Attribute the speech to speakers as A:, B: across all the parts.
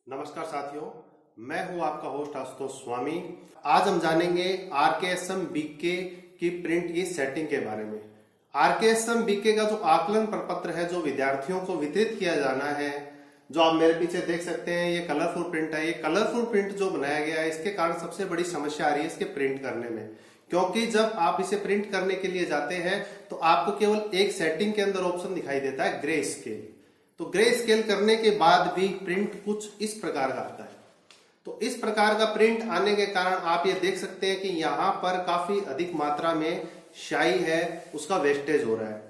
A: नमस्कार साथियों, मैं हूं आपका होस्ट आशुतोष स्वामी। आज हम जानेंगे आरकेएसएम बीके की प्रिंट की सेटिंग के बारे में। आरकेएसएम बीके का जो आकलन प्रपत्र है जो विद्यार्थियों को वितरित किया जाना है, जो आप मेरे पीछे देख सकते हैं, ये कलरफुल प्रिंट है। ये कलरफुल प्रिंट जो बनाया गया है, इसके कारण सबसे बड़ी समस्या आ रही है इसके प्रिंट करने में, क्योंकि जब आप इसे प्रिंट करने के लिए जाते हैं तो आपको केवल एक सेटिंग के अंदर ऑप्शन दिखाई देता है, ग्रे स्केल। तो ग्रे स्केल करने के बाद भी प्रिंट कुछ इस प्रकार का आता है। तो इस प्रकार का प्रिंट आने के कारण आप ये देख सकते हैं कि यहाँ पर काफी अधिक मात्रा में स्याही है, उसका वेस्टेज हो रहा है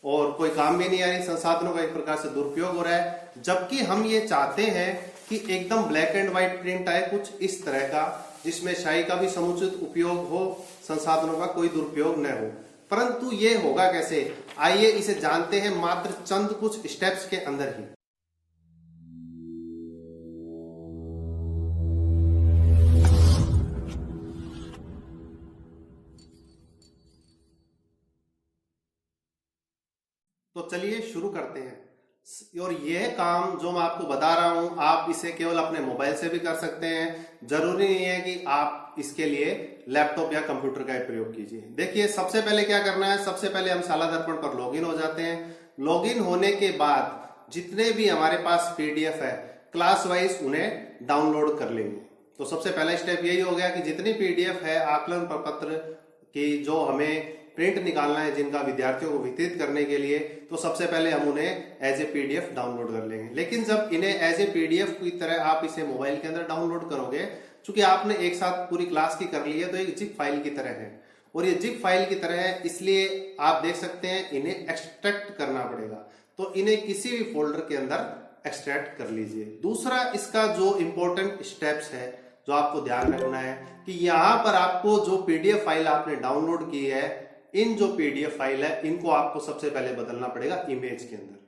A: और कोई काम भी नहीं आ रही, संसाधनों का एक प्रकार से दुरुपयोग हो रहा है। जबकि हम ये चाहते हैं कि एकदम ब्लैक एंड व्हाइट प्रिंट आए, कुछ इस तरह का, जिसमें स्याही का भी समुचित उपयोग हो, संसाधनों का कोई दुरुपयोग न हो। परंतु ये होगा कैसे, आइए इसे जानते हैं मात्र चंद कुछ स्टेप्स के अंदर ही। तो चलिए शुरू करते हैं। और यह काम जो मैं आपको बता रहा हूं, आप इसे केवल अपने मोबाइल से भी कर सकते हैं। जरूरी नहीं है कि आप इसके लिए लैपटॉप या कंप्यूटर का प्रयोग कीजिए। देखिए, सबसे पहले क्या करना है, सबसे पहले हम शाला दर्पण पर लॉगिन हो जाते हैं। लॉगिन होने के बाद जितने भी हमारे पास पीडीएफ है, क्लास वाइज उन्हें डाउनलोड कर लेंगे। तो सबसे पहला स्टेप यही हो गया कि जितनी पीडीएफ है आकलन प्रपत्र की, जो हमें प्रिंट निकालना है, जिनका विद्यार्थियों को वितरित करने के लिए, तो सबसे पहले हम उन्हें एज ए पीडीएफ डाउनलोड कर लेंगे। लेकिन जब इन्हें एज ए पीडीएफ की तरह आप इसे मोबाइल के अंदर डाउनलोड करोगे, चूंकि आपने एक साथ पूरी क्लास की कर ली है, तो एक जिप फाइल की तरह है और ये जिप फाइल की तरह है, इसलिए आप देख सकते हैं इन्हें एक्सट्रैक्ट करना पड़ेगा। तो इन्हें किसी भी फोल्डर के अंदर एक्सट्रैक्ट कर लीजिए। दूसरा इसका जो इंपॉर्टेंट स्टेप्स है, जो आपको ध्यान रखना है कि यहाँ पर आपको जो पीडीएफ फाइल आपने डाउनलोड की है, इन जो पीडीएफ फाइल है, इनको आपको सबसे पहले बदलना पड़ेगा इमेज के अंदर।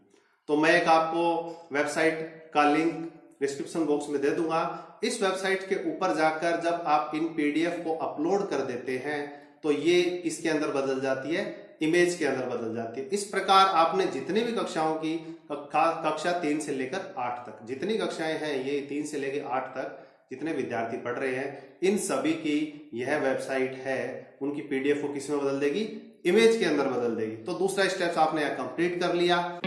A: तो मैं एक आपको वेबसाइट का लिंक डिस्क्रिप्शन बॉक्स में दे दूंगा। इस वेबसाइट के ऊपर जाकर जब आप इन पीडीएफ को अपलोड कर देते हैं, तो ये इसके अंदर बदल जाती है, इमेज के अंदर बदल जाती है। इस प्रकार आपने जितनी भी कक्षाओं की, कक्षा 3 से लेकर 8 तक जितनी कक्षाएं हैं, ये 3 से लेकर 8 तक जितने विद्यार्थी पढ़ रहे हैं, इन सभी की यह वेबसाइट है, उनकी पीडीएफ को किस में बदल देगी, इमेज के अंदर बदल देगी। तो दूसरा स्टेप आपने यहां कंप्लीट कर लिया।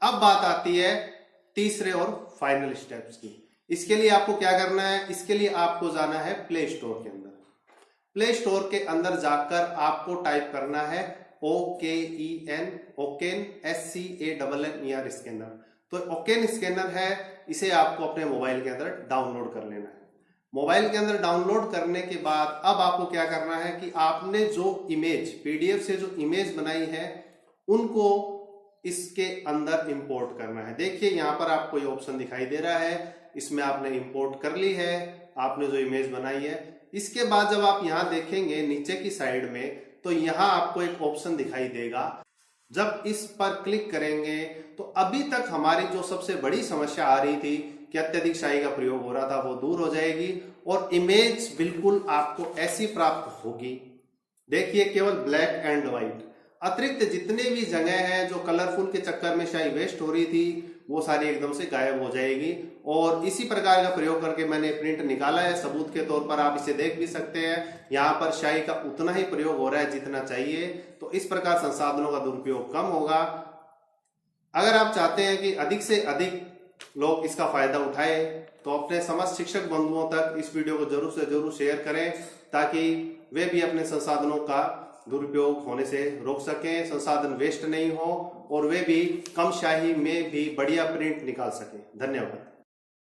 A: अब बात आती है तीसरे और फाइनल स्टेप्स की। इसके लिए आपको क्या करना है, इसके लिए आपको जाना है प्ले स्टोर के अंदर। प्ले स्टोर के अंदर जाकर आपको टाइप करना है OKEN, ओकेन SCANNER स्कैनर। तो ओकेन स्कैनर है, इसे आपको अपने मोबाइल के अंदर डाउनलोड कर लेना है। मोबाइल के अंदर डाउनलोड करने के बाद अब आपको क्या करना है कि आपने जो इमेज पीडीएफ से जो इमेज बनाई है, उनको इसके अंदर इंपोर्ट करना है। देखिए, यहाँ पर आपको ये ऑप्शन दिखाई दे रहा है, इसमें आपने इंपोर्ट कर ली है आपने जो इमेज बनाई है। इसके बाद जब आप यहाँ देखेंगे नीचे की साइड में, तो यहाँ आपको एक ऑप्शन दिखाई देगा। जब इस पर क्लिक करेंगे तो अभी तक हमारी जो सबसे बड़ी समस्या आ रही थी कि अत्यधिक स्याही का प्रयोग हो रहा था, वो दूर हो जाएगी और इमेज बिल्कुल आपको ऐसी प्राप्त होगी। देखिए, केवल ब्लैक एंड व्हाइट, अतिरिक्त जितने भी जगह हैं जो कलरफुल के चक्कर में स्याही वेस्ट हो रही थी, वो सारी एकदम से गायब हो जाएगी। और इसी प्रकार का प्रयोग करके मैंने प्रिंट निकाला है। सबूत के तौर पर आप इसे देख भी सकते हैं, यहाँ पर स्याही का उतना ही प्रयोग हो रहा है जितना चाहिए। तो इस प्रकार संसाधनों का दुरुपयोग कम होगा। अगर आप चाहते हैं कि अधिक से अधिक लोग इसका फायदा उठाए, तो अपने समस्त शिक्षक बंधुओं तक इस वीडियो को जरूर से जरूर शेयर करें, ताकि वे भी अपने संसाधनों का दुरुपयोग होने से रोक सकें, संसाधन वेस्ट नहीं हो और वे भी कम स्याही में भी बढ़िया प्रिंट निकाल सकें। धन्यवाद।